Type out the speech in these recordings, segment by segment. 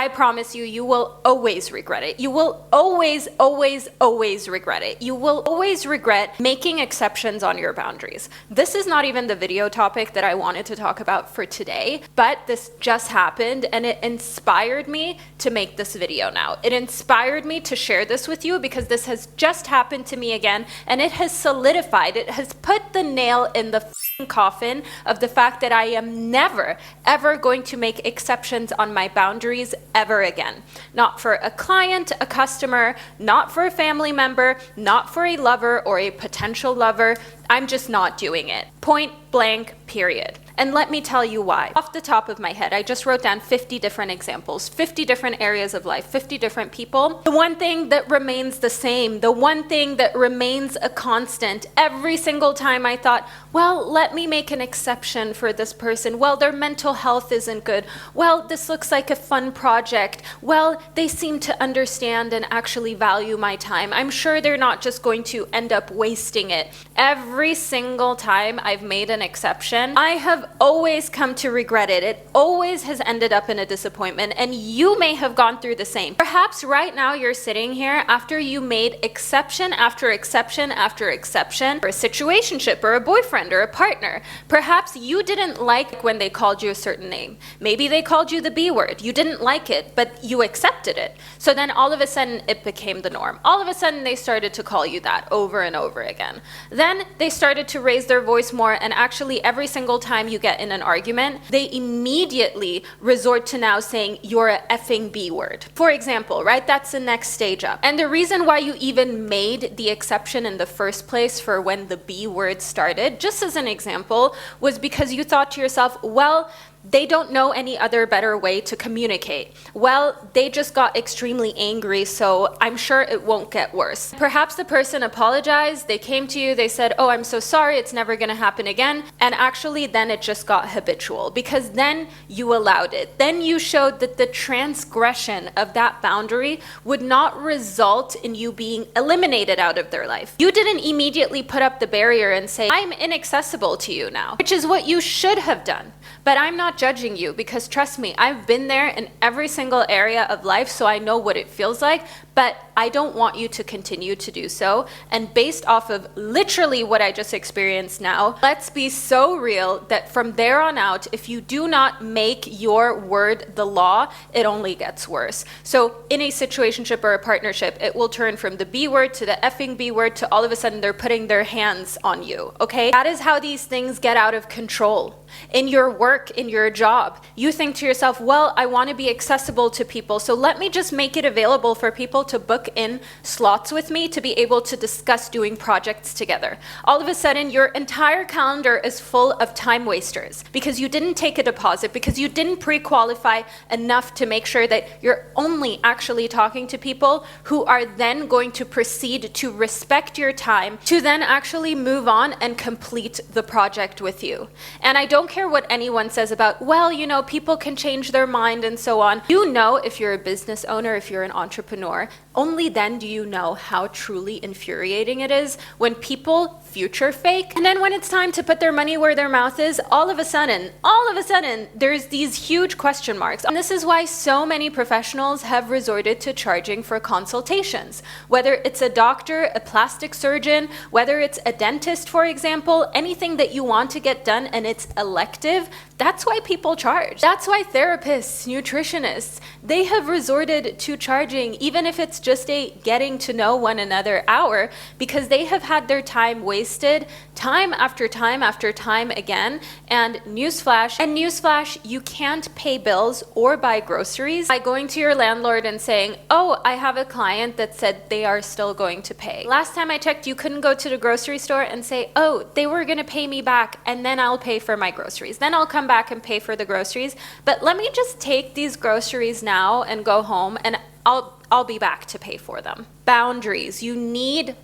I promise you, you will always regret it. You will always, always, always regret it. You will always regret making exceptions on your boundaries. This is not even the video topic that I wanted to talk about for today, but this just happened and it inspired me to make this video now. It inspired me to share this with you because this has just happened to me again, and it has solidified, it has put the nail in the coffin of the fact that I am never, ever going to make exceptions on my boundaries ever again. Not for a client, a customer, not for a family member, not for a lover or a potential lover. I'm just not doing it. Point blank, period. And let me tell you why. Off the top of my head, I just wrote down 50 different examples, 50 different areas of life, 50 different people. The one thing that remains the same, the one thing that remains a constant, every single time I thought, well, let me make an exception for this person. Well, their mental health isn't good. Well, this looks like a fun project. Well, they seem to understand and actually value my time. I'm sure they're not just going to end up wasting it. Every single time I've made an exception, I have always come to regret it. It always has ended up in a disappointment, and you may have gone through the same. Perhaps right now you're sitting here after you made exception after exception after exception for a situationship or a boyfriend or a partner. Perhaps you didn't like when they called you a certain name. Maybe they called you the B word. You didn't like it, but you accepted it. So then all of a sudden it became the norm. All of a sudden they started to call you that over and over again. Then they started to raise their voice more, and actually every single time you get in an argument, they immediately resort to now saying you're a effing B word. For example, right? That's the next stage up. And the reason why you even made the exception in the first place for when the B word started, just as an example, was because you thought to yourself, well, they don't know any other better way to communicate. Well, they just got extremely angry, so I'm sure it won't get worse. Perhaps the person apologized, they came to you, they said, oh, I'm so sorry, it's never gonna happen again. And actually then it just got habitual because then you allowed it. Then you showed that the transgression of that boundary would not result in you being eliminated out of their life. You didn't immediately put up the barrier and say, I'm inaccessible to you now, which is what you should have done. But I'm not judging you because trust me, I've been there in every single area of life, so I know what it feels like, but I don't want you to continue to do so. And based off of literally what I just experienced now, let's be so real that from there on out, if you do not make your word the law, it only gets worse. So in a situationship or a partnership, it will turn from the B word to the effing B word to all of a sudden they're putting their hands on you, okay? That is how these things get out of control. In your work, in your job, you think to yourself, well, I want to be accessible to people, so let me just make it available for people to book in slots with me to be able to discuss doing projects together. All of a sudden, your entire calendar is full of time wasters because you didn't take a deposit, because you didn't pre-qualify enough to make sure that you're only actually talking to people who are then going to proceed to respect your time to then actually move on and complete the project with you. And I don't care what anyone says about, well, you know, people can change their mind and so on. You know, if you're a business owner, if you're an entrepreneur, only then do you know how truly infuriating it is when people future fake. And then when it's time to put their money where their mouth is, all of a sudden, there's these huge question marks. And this is why so many professionals have resorted to charging for consultations. Whether it's a doctor, a plastic surgeon, whether it's a dentist, for example, anything that you want to get done and it's elective, that's why people charge. That's why therapists, nutritionists, they have resorted to charging, even if it's just a getting to know one another hour, because they have had their time wasted time after time after time again. And newsflash, you can't pay bills or buy groceries by going to your landlord and saying, oh, I have a client that said they are still going to pay. Last time I checked, you couldn't go to the grocery store and say, oh, they were gonna pay me back and then I'll pay for my groceries. Then I'll come back and pay for the groceries. But let me just take these groceries now and go home and I'll be back to pay for them. Boundaries. You need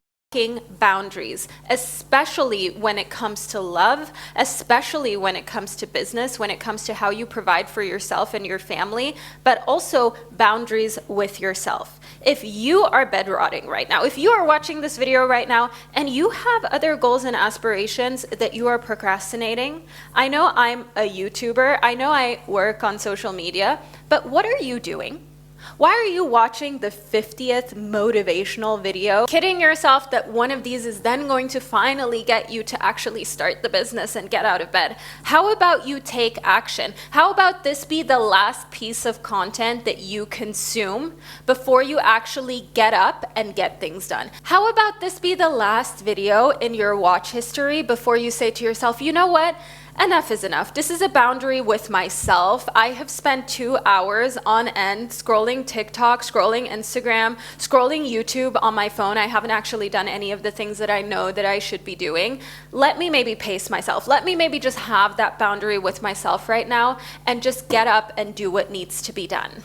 boundaries, especially when it comes to love, especially when it comes to business, when it comes to how you provide for yourself and your family, but also boundaries with yourself. If you are bed rotting right now, if you are watching this video right now and you have other goals and aspirations that you are procrastinating, I know I'm a YouTuber, I know I work on social media, but what are you doing? Why are you watching the 50th motivational video, kidding yourself that one of these is then going to finally get you to actually start the business and get out of bed? How about you take action? How about this be the last piece of content that you consume before you actually get up and get things done? How about this be the last video in your watch history before you say to yourself, you know what? Enough is enough. This is a boundary with myself. I have spent 2 hours on end scrolling TikTok, scrolling Instagram, scrolling YouTube on my phone. I haven't actually done any of the things that I know that I should be doing. Let me maybe pace myself. Let me maybe just have that boundary with myself right now and just get up and do what needs to be done.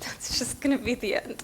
That's just gonna be the end.